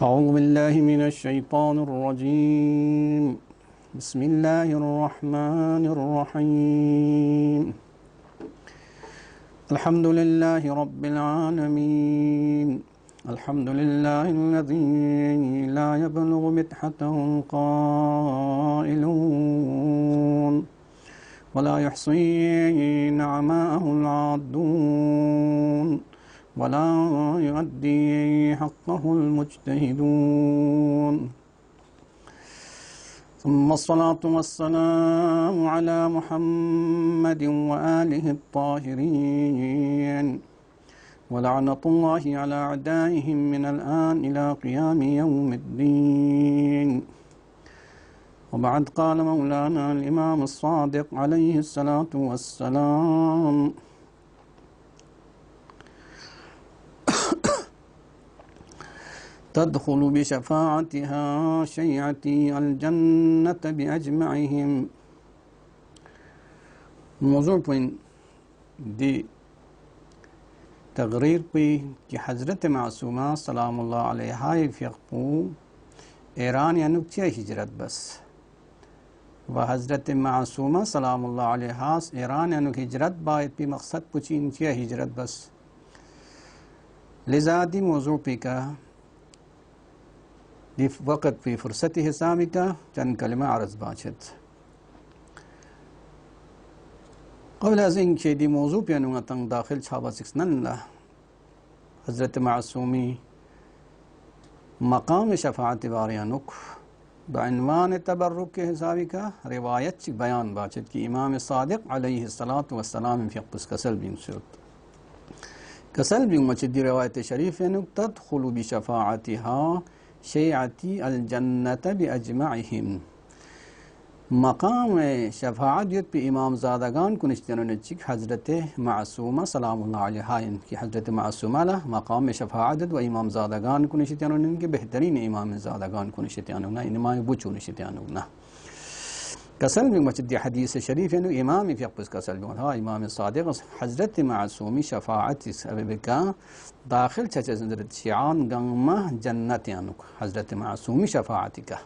أعوذ بالله من الشيطان الرجيم. بسم الله الرحمن الرحيم. الحمد لله رب العالمين. الحمد لله الذي لا يبلغ مدحته القائلون ولا يحصي نعماءه العادون ولا يؤدي حقه المجتهدون. ثم الصلاة والسلام على محمد وآله الطاهرين ولعنة الله على أعدائهم من الآن إلى قيام يوم الدين. وبعد، قال مولانا الإمام الصادق عليه الصلاة والسلام: تدخل بشفاعتها شيعتي الجنة بأجمعهم. موضوع پوین دی تقریر پی کہ حضرت معصومہ سلام اللہ علیہ فیقپو ایران یا نکتیا ہجرت بس و حضرت معصومہ سلام اللہ علیہ ایران یا نک ہجرت باید پی مقصد پوچین کیا ہجرت بس لذا دی موضوع پی کا دی وقت پی فرصت حسابی کا چند کلمہ عرض باچت. قبل از این که دی موضوع پیانونگا تنگ داخل چھابا سکسنن حضرت معصومی مقام شفاعت باریانک بعنوان تبرک کے حسابی کا روایت چی بیان باچت کی امام صادق علیہ السلام فی قبس کسل بین صورت کسل بین مچد دی روایت شریف انک تدخل بشفاعتها شیعتی الجنت بأجمعهم. مقام شفاعت پہ امام زادگان کنشتنون چک حضرت معصومہ سلام اللہ علیہ کی حضرت معصومہ مقام شفاعت و امام زادگان کنشتنون کے بہترین امام زادگان کنشتنون امام بچو نشتنون کسل بھی مچد حدیث شریف ہے امام فقس کسل بھی امام صادق حضرت معصومی شفاعت کا داخل چچ حضرت شیعان گنگمہ جنت یانک حضرت معصومی شفاعت کا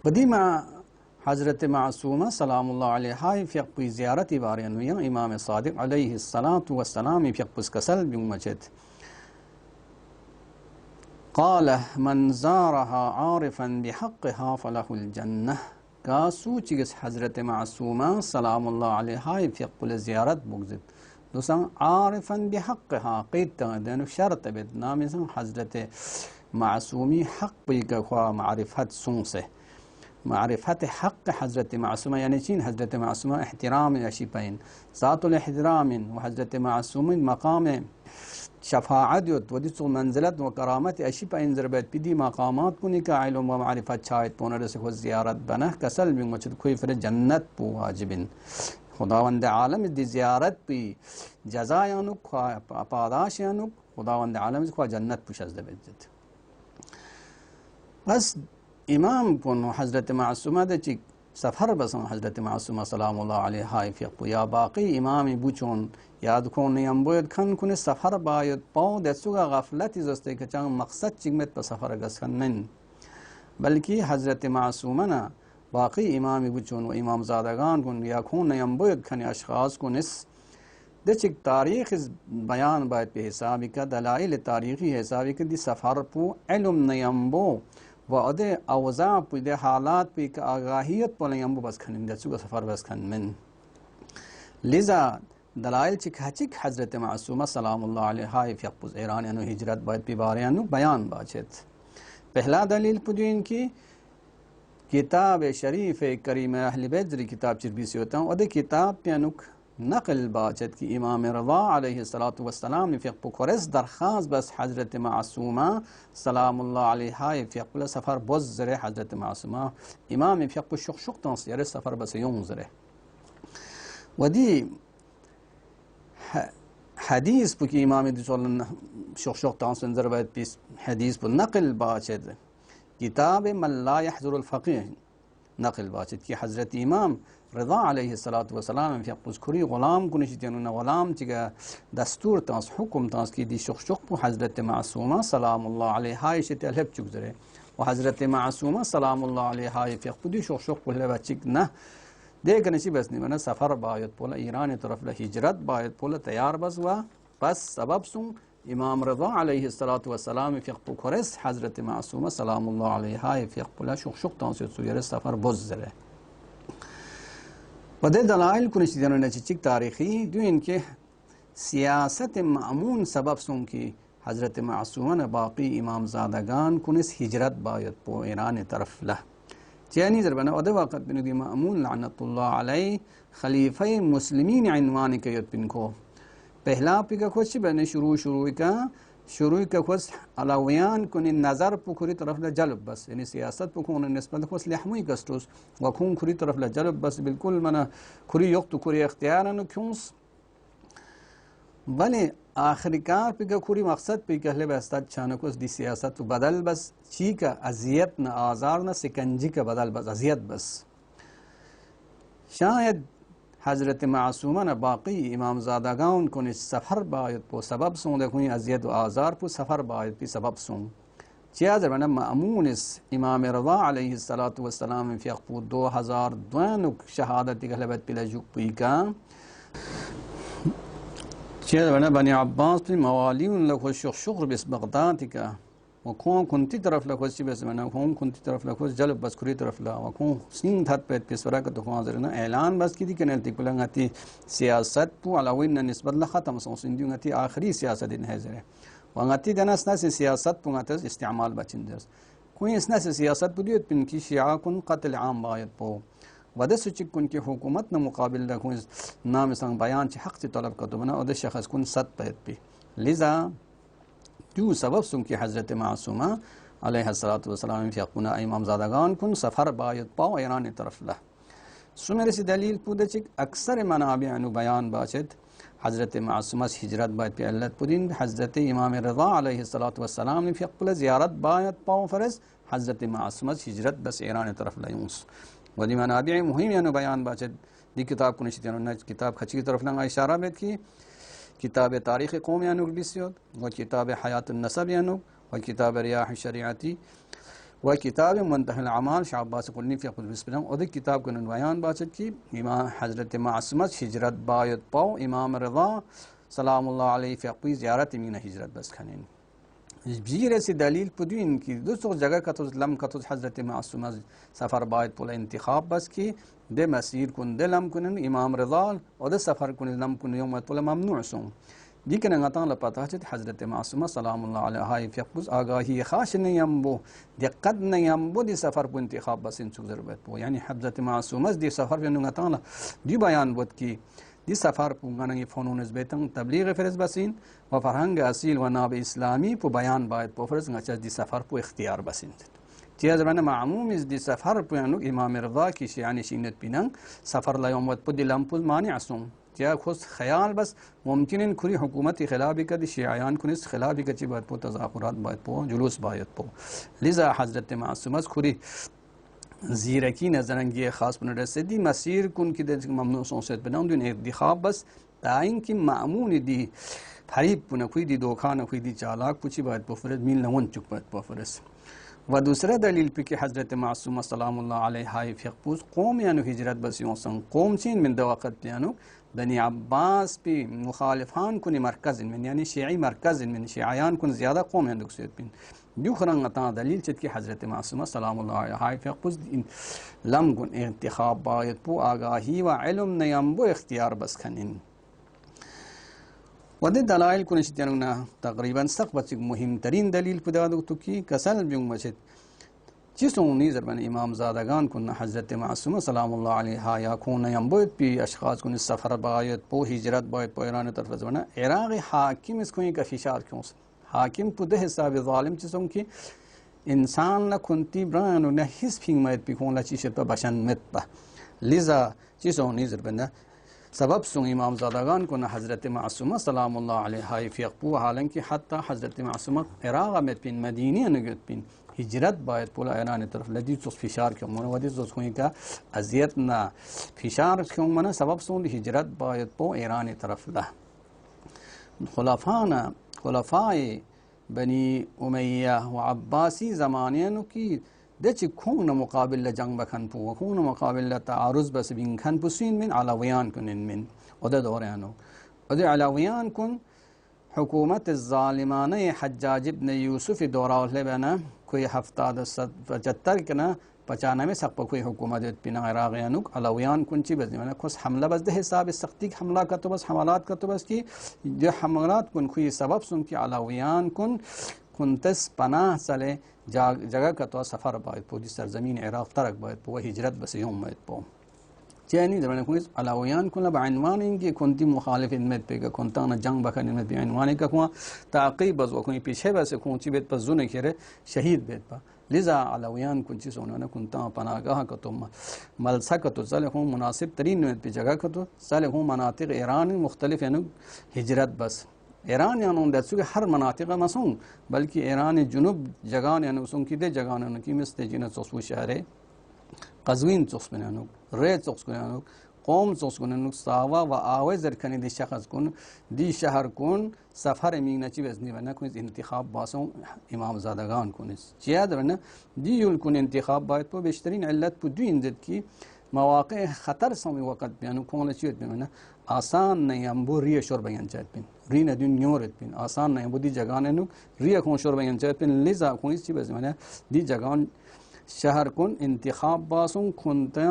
قدیمہ حضرت معصومہ سلام اللہ علیہ فقی زیارت بارینویہ امام صادق علیہ السلام فقس کسل بھی مچد قال من زارها عارفا بحقها فله الجنہ کا سوچگس حضرت معصومہ سلام اللہ علیہ فقل زیارت بگزد دوسرا عارفا بحقها قید تغدین شرط بید نامی سن حضرت معصومی حق بیگا خواہ معرفت سن سے معرفت حق حضرت معصومہ یعنی چین حضرت معصومہ احترام اشی پین ذات الاحترام و حضرت معصومی مقام شفاعت ودیسو منزلت و کرامت اشی پین ضربت پیدی مقامات کنی کا علم و معرفت شاید پونر سے خود زیارت بنہ کسل بھی مچد کوئی فر جنت پو واجبن خداوند عالم دی زیارت پی جزایانک پاداشیانک خداوند عالم کو جنت پوشز دبجت. بس امام پون حضرت معصومہ دے چی سفر بسن حضرت معصومہ سلام اللہ علیہ فیقو یا باقی امامی بوچون یاد کون نیم بوید کھن کنی سفر باید پاو دیسوگا غفلتی زستے کہ چاہم مقصد چگمت پا سفر گسکن نن بلکہ حضرت معصومہ نا باقی امامی بوچون و امام زادگان کن یا کون نیم بوید کھنی اشخاص کنس دے چک تاریخ بیان باید پہ حسابی کا دلائل تاریخی حسابی کا دی سفر پو علم نیم بو و ادے اوضاع پہ دے حالات پہ کہ آگاہیت پہ لیمبو بس کھنن دے چکا سفر بس کھن من لذا دلائل چک حضرت معصومہ سلام اللہ علیہ فیقبز ایران یعنی ہجرت باید پی باریانو بیان باچت. پہلا دلیل پدین کی کتاب شریف کریم اہل بیت ذری کتاب چربی سے ہوتا ہوں ادے کتاب پیانک نقل باچت کی امام رضا علیہ السلام فقب خورس درخواست بس حضرت معصومہ سلام اللہ علیہ فقب سفر بوز زرے حضرت معصومہ امام فقب شق تنصیر سفر بس یون زرے ودی حدیث پو کی امام دیسول شق تنصیر باید پیس حدیث پو نقل باچت کتاب من لا يحضر الفقیہ नकल बाचत कि हज़रत इमाम रज़ा अलैहिस्सलातु वस्सलाम फ़िक़ुस खुरी ग़ुलाम कुनिशितनुना ग़ुलाम चिगा दस्तूर तास हुकुम तास की दी शुख पु हज़रत मासूमा सलामुल्लाह अलैहा इशत अलहब चुगजरे व हज़रत मासूमा सलामुल्लाह अलैहा फ़िक़ुदी शुख पहले बचिक न देख नशी बस नहीं मना सफ़र बायत पोला ईरान तरफ ला हिजरत बायत पोला तैयार बस हुआ बस सबब सुन इमाम रज़ा अलैहिस्सलातु वस्सलाम फ़िक़ु खुरस हज़रत मासूमा सलामुल्लाह अलैहा फ़िक़ुला शुख तास सुयर सफ़र बुज़रे वदे दलाइल कुनिशितनु नचिक तारीख़ी जो इनके सियासत मामून सबब सुन की हज़रत मासूमा न बाकी इमाम ज़ादगान कुनिस हिजरत बायत पो ईरान तरफ ला चैनी ज़रबना उदे वक़्त बिनुदी मामून लानतुल्लाह अलैहि खलीफ़े मुस्लिमीन इनवान के यत पिन को पहला पिका खुश बने शुरू का खुश अलावियान कुनि नज़र पुखुरी तरफ ला जलब बस यानी सियासत पुखुन निस्बत खुश लहमुई कस्टोस वखून खुरी तरफ ला जलब बस बिल्कुल मना खुरी युक्त खुरी इख्तियार न क्योंस भले आखिरकार पिका खुरी मकसद पे कहले बस्ता चानकुस दी सियासत बदल बस ची का अजियत न आज़ार न सिकंजी का बदल बस अजियत बस शायद हज़रत मासूमा न बाकी इमाम ज़ादगान को इस सफ़र बायत पो सबब सों देखूँ अजियत व आज़ार पो सफ़र बायत पी सबब सों चिया ज़रबना मामून इस इमाम रज़ा अलैहिस्सलातु वस्सलाम फ़िक़ु 2002 शहादत कहले बत पिला जुक पी का चिया बनी अब्बास पे मवाली उन लखो शुक्र बिस बगदाद का वखों कुंती तरफ लखो सी बस बना वखों कुंती तरफ लखो जल बस खुरी तरफ ला वखों सिंह धत पे पिसरा का तो हाजिरना ऐलान बस की दी कने तिकुलंगती सियासत पु अलाविन निस्बत ला खत्म सो सिंधुंगती आखिरी सियासत इन है जरे वंगती दनसना से सियासत पुंगत इस्तेमाल बचिंदस कोई इसना से सियासत पुदियत पिन की शिया कुन कत्ल आम बायत पो वदे सुचिक कुन की हुकूमत न मुकाबिल रखूँ नाम संग बयान च हक़ से तलब कर तो बना उदे शख़स कुन सत पैत पे लिज़ा तू सबब सुन की हज़रत मासूमा अलैहिस्सलातु वस्सलाम फ़िक़ुना इमाम ज़ादगान कुन सफ़र बायत पाओ ईरान तरफ ला सुमेर से दलील पुदे चिक अक्सर मनाबे अनु बयान बाचत हज़रत मासूमा हिजरत बायत पे अल्लाह पुदीन हज़रत इमाम रज़ा अलैहिस्सलातु वस्सलाम ने फ़िक़ुल ज़ियारत बायत पाओ फ़रज़ हज़रत मासूमा हिजरत बस ईरान तरफ लायूंस वदी मनाबे मुहिम अनु बयान बाचत दी किताब को निश्चित किताब खची की तरफ लंगा इशारा बेत की किताब तारीख़ कौम यानु बिस्योद व किताब हयात नसब यानु व किताब रियाह शरीअती व किताब मुंतहल अमाल शाह अब्बास कुल्नी फ़िक़ुल बिस्मिल्लाह और किताब को बयान बाचत की इमाम हज़रत मासूमा हिजरत बायत पाओ इमाम रज़ा सलामुल्लाह अलैहि फ़िक़ु ज़ियारत मीन हिजरत बस खनीन जीरे से दलील पुदीन की दूसरों जगह का तो लम का तो हज़रत मासूमा सफ़र बायत पोला इंतखाब बस की दे मसीर कुन दे लम कुन इमाम रज़ा और दे सफ़र कुन लम कुन यौम पोला ममनू सों दी के नगता ल पता है हज़रत मासूमा सलामुल्लाह अलैहा फ़िक़ु आगाही खाश नहीं अम्बो दिक्कत नहीं अम्बो दी सफ़र को इंतखाब बस इन ज़रूरत पो यानी हज़रत मासूमा दी सफ़र पे नगता ल दी बयान बुत की दी सफ़र पुंगानंगी फ़नून बेतंग तबलीग फ़रज़ बसिन व फ़रहंग असील व नाब इस्लामी पु बयान बायत पो फ़रज़ ngachas दी सफ़र पु इख्तियार बसिन चीज़ बना मामूम इस दी सफ़र पु यानु इमाम रज़ा की शियानी शीनत पिनंग सफ़र ला यौम पु दिलम पु माने असुम क्या खुश ख्याल बस मुमकिन खुरी हुकूमत के खिलाफ का दी शियायान कुनिस खिलाफ का ची बात पो तज़ाकुरात बायत पो जुलूस बायत पो लिज़ा हज़रत मासूमा खुरी ज़ीरकी नजरंगी ख़ास बनर से दी मसीर कुन की दे ममनू सोसत बनाऊं दिन इंतखाब बस ताइन की मामून दी फरीब पुन खुई दी धोखा न खुई दी चालाक पुछी बात पोफरस मिल नवन चुक बात पोफरस व दूसरा दलील पे कि हज़रत मासूमा सलामुल्लाह अलैहा फ़िक़ु कौम यानु हिजरत बस यों संग कौम चीन में दवक़त यानु बनी अब्बास पे मुखालिफान कुन मरकज़ में यानी शियाई मरकज़ में शियायान कुन ज़्यादा कौम यानु कुसयत पिन दू खरंग अता दलील चत की हज़रत मासूमा सलामुल्लाह अलैहा फ़िक़ु लम गुन इंतखाब बायत पो आगाही व इल्म नयम्बो इख्तियार बस खनिन वदे दलाइल को निश्चितना तकरीबन सक बच मुहिम तरीन दलील खुदा तो की कसल बिंग बचत जिसों नीज़र बन इमाम ज़ादगान को हज़रत मासूमा सलामुल्लाह अलैहा या खून यम्बोत पी अशख़ास को सफ़र बायत पो हिजरत बायत पो ईरान तरफ बना इराक़ हाकिम इसको एक फ़िशार क्यों हाकिम पुदे हिसाब ज़ालिम जिसों की इंसान न खुनती ब्रान न हिस फिंग मत पी खून चीशत पर बशन मत पा लिज़ा जिसों नीज़र बना सबब सुन इमाम ज़ादगान को हज़रत मासूमा सलामुल्लाह अलैहा फ़िक़ु हालांकि हत्ता हज़रत मासूमा इराक़ में पिन मदीने नगत पिन हिजरत बायत पोला ईरान तरफ लदी तो फिशार क्यों मना वदी तो कोई का अजियत ना फिशार क्यों मना सबब सों हिजरत बायत पो ईरान तरफ ला खुलफाए बनी उमैया व अब्बासी ज़मानियन की दच खून मुकाबिल जंग बखन पू खून मुकाबिल तारुज़ बस बिन खन पुसीन मिन अलावियान कुन मिन उदे दौरानो उदे अलावियान कुन हुकूमत ज़ालिमाना हज्जाज इब्न यूसुफ दौरा बना कोई हफ्ता 75 के ना 95 सक कोई हुकूमत बिना इराक़ यानुक अलावियान कुंची बस मैंने खुश हमला बस दे हिसाब सख्ती हमला का तो बस हमलात का तो बस की जो हमलात कुन कोई सबब सुन कि अलावियान कुन कुंतस पनाह चले जगह का तो सफ़र बायत पो जिस सरजमीन इराक़ तरक बायत पो हिजरत बस यूम बायत पो चैनी जमाने कुछ अलावियान कुन बाइनवान इनकी कुंती मुखालिफ इनमें पे का कुंता न जंग बखन इनमें बाइनवान का कुआ ताक़ी बस वो कोई पीछे बस कुंची बेत पर जुन खेरे शहीद बेत पा लिजा अलावियान कुंची सोना ने कुंता पनागाह का तो मलसा का तो चले हूँ मुनासिब तरीन में पे जगह का तो चले हूँ मनातिक ईरान मुख्तलिफ यानी हिजरत बस ईरान यानी दसु के हर मनातिक मसूं बल्कि ईरान जुनूब जगह यानी उसों की दे जगह यानी की मिस्ते जिन्हें सोसू शहर कज़वीन चोस बनानो रे चोस बनानो कौम चोस बनानो सावा व आवे जरखनी दी शख्स कुन दी शहर कुन सफ़र मीना ची वज़नी बना कुन इंतखाब बासों इमाम ज़ादगान कुन चियाद बना दी युल कुन इंतखाब बात पो बेशतरीन अल्लत पो दू इंजत की मवाक़े ख़तर समी वक़्त बियानो कौन चीज़ बिना आसान नहीं अम्बो रिय शोर बयान चाहत बिन री न दिन न्योरत बिन आसान नहीं बुदी जगह ने नुक रिय कौन शोर बयान चाहत बिन लिज़ा कौन इस चीज़ बना दी जगह शहर कुन इंतखाब बासों खुनता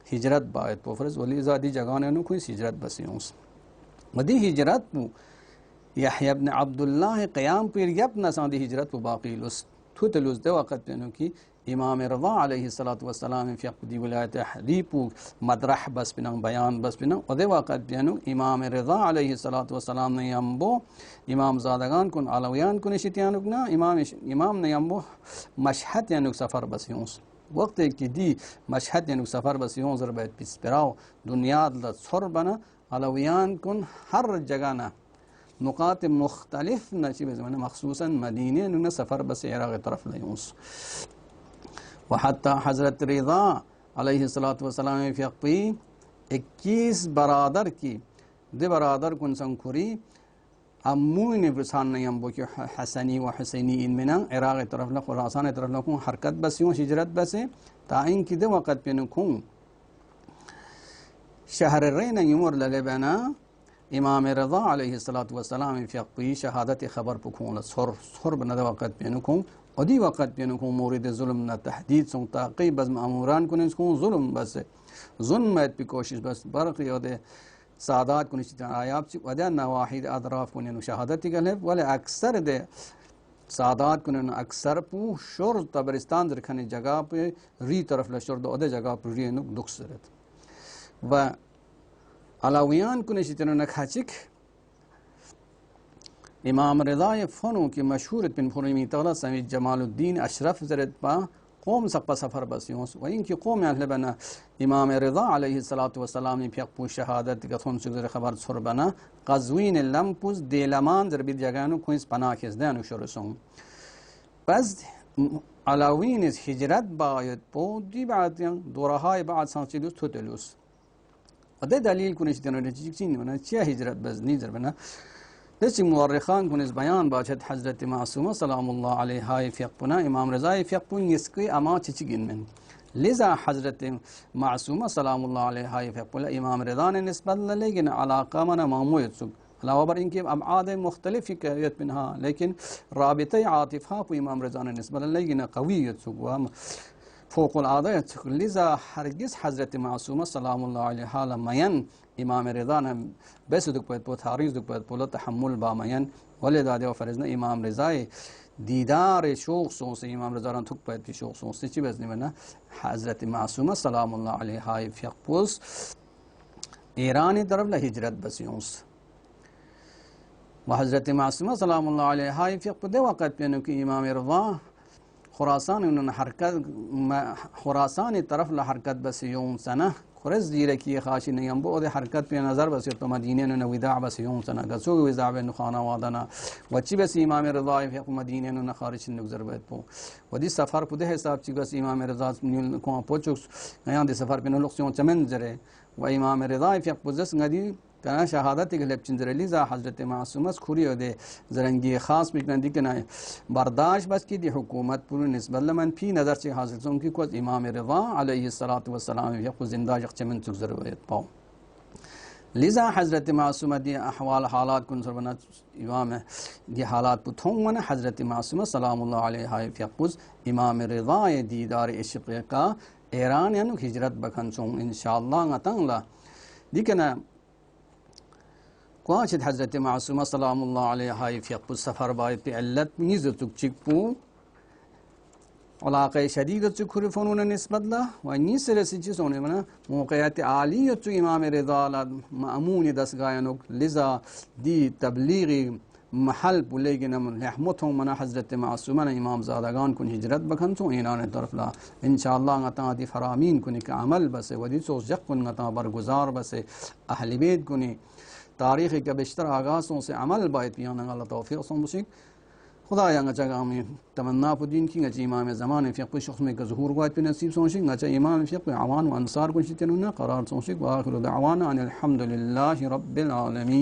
हिजरत बायत पोफरस वली ज़ादी जगह ने कोई हिजरत बसियों वदी हिजरत पु यहया इब्न अब्दुल्लाह क़याम पर यब नसादी हिजरत पु बाकी लुस थुतलुस दे वक़्त पेनो की इमाम रज़ा अलैहिस्सलातु वस्सलाम फ़ी विलायत हदीपु मदरह बस बिना बयान बस बिना उदे वक़्त पेनो इमाम रज़ा अलैहिस्सलातु वस्सलाम ने यम्बो इमाम ज़ादगान कुन अलावियान कुन शितियानुक ना इमाम ने यम्बो मशहद यानुक सफ़र बसियों वक्त की दी मशहद यानुक सफ़र बसियों ज़रबैत पिसपराओ दुनिया लसर बना अलावियान कुन हर जगह ना नुकात मुख्तलिफ नची बज़माना मखसूसन मदीने नुना सफ़र बस इराक़ तरफ लयूस वहत्ता हज़रत रिज़ा अलैहिस्सलातु वस्सलाम फ़ी 21 बरादर की दे बरादर कुन संखुरी अम्मून बसान नहीं अम्बो की हसनी व हुसैनी इनमें ना इराक़ तरफ ला खुरासान तरफ ला कुन हरकत बसियों हिजरत बसे ताइन की दे वक़्त पे नुखूँ शहर रेन युमर लले बना इमाम रज़ा अलैहिस्सलातु वस्सलाम फ़ी शहादत ख़बर पुखून सर बना दे वक़्त पे नुखूँ अदी वक़्त पे नुखूँ मोरिद जुल्म न तहदीद सों ताक़ी बज़ मामूरान कुन इसको जुल्म बस जुल्म में पे कोशिश बस बरक़ी ओदे सादात कुन आयाब ची वदा नवाहिद अदराफ कुन शहादत गले वाले अक्सर दे सादात कुन अक्सर पू शोर तबरिस्तान रखने जगह पे री तरफ लशोर दो अदे जगह पर री नुक दुख सरत व अलावियान कुन शितन नखाचिक इमाम रज़ा फ़नों की मशहूर बिन फुरमी तौला समीद जमालुद्दीन अशरफ ज़रत पा कौम सक़्क़ा सफ़र बसियों वहीं की कौम यानी बना इमाम रज़ा अलैहिस्सलातु वस्सलाम फ़ी शहादत गथों से ख़बर सुर बना क़ज़वीन लम्पुस देलमान ज़रबी जगानु कुछ पनाह खिस दानु शुरुसों बस अलावीन इस हिजरत बायत पो दी बात दोराहाय बात सांचिलुस थुतलुस अदे दलील कुछ दिन चीन बना चिया हिजरत बस नीजर बना लेकिन मुअर्रिखान कुन इस बयान बाचत हज़रत मासूमा सलामुल्लाह अलैहा फ़िक़पुना इमाम रज़ा फ़िक़पुन इसके अमा चिचिगिन में लिज़ा हज़रत मासूमा सलामुल्लाह अलैहा फ़िक़पुला इमाम रज़ा ने निस्बत लेकिन अलाक़ा मना मामूयत सुख अलावा बर इनके अबाद मुख्तलिफ कैफियत मिनहा लेकिन राबिता आतिफ़ा को इमाम रज़ा ने निस्बत लेकिन क़वियत सुख व फ़ौक़ुल आदा सुख लिज़ा हरगिज़ हज़रत मासूमा सलामुल्लाह अलैहा मयन इमाम रज़ा ने बेस दुख पद तारीज़ दुख पद पोलो तहम्मुल बामयन वले दादे व फरज़ ने इमाम रज़ा दीदार शौक़ सों से इमाम रज़ा ने थुक पद की शौक़ सों से ची बज़ने बना हज़रत मासूमा सलामुल्लाह अलैहा फ़िक़पुस ईरानी तरफ ला हिजरत बसियों व हज़रत मासूमा सलामुल्लाह अलैहा फ़िक़पुदे वक़्त पे कि इमाम रज़ा खुरासान उन्होंने हरकत खुरासान तरफ ला हरकत बसियों सना خرز دیرکی خاشی نیم بود حرکت پی نظر بسی تو مدینه نو وداع بسی یوم سنا گسو وداع بن خانه وادنا و چی بس امام رضا فی مدینه نو خارج نگذر بید پو و دی سفر پده حساب چی گس امام رضا نیل کو پوچوس نیان دی سفر پی نلقسیون چمن زره و امام رضا فی پوزس ندی کنا شهادت گلب چندر لیزا حضرت معصومه خوری ده زرنگی خاص میکنندی که نه برداشت بس کی دی حکومت پر نسبت لمن پی نظر چه حاصل سون کی کو امام رضا علیه الصلاة والسلام یقو زنده یق چمن تو ضرورت پاو لیزا حضرت معصومه دی احوال حالات کن سربنا امام دی حالات پتھوں من حضرت معصومه سلام الله علیها فیقوز امام رضا دیدار عشق کا ایران یعنی ہجرت بکن چون انشاءاللہ غتنلا دیکنا قاشد حضرت معصومه سلام الله علیها فیقوز سفر باید پی علت نیزتک چکپو علاقه شدید چکور فنون نسبت له و این سرسی چی سونه منا موقعیت عالی تو امام رضا مأمون دستگاهنوک لذا دی تبلیغی محل بولیگی نمون رحمتهم منا حضرت معصومه امام زادگان کن هجرت بکن تو اینان طرف لا انشاءالله غتا دی فرامین کنی که عمل بسه و دی سوز جق کن غتا برگزار بسه اهل بیت کنی تاریخی که بیشتر آغازوں سے عمل باید بیان اللہ توفیق سن بشک خدا یا جگہ میں تمنا پدین کی گچ امام زمان فقہ شخص میں ظہور وایت پہ نصیب سونشی گچ امام فقہ عوان و انصار کو شتننا قرار سونشی واخر دعوانا ان الحمد لله رب العالمین.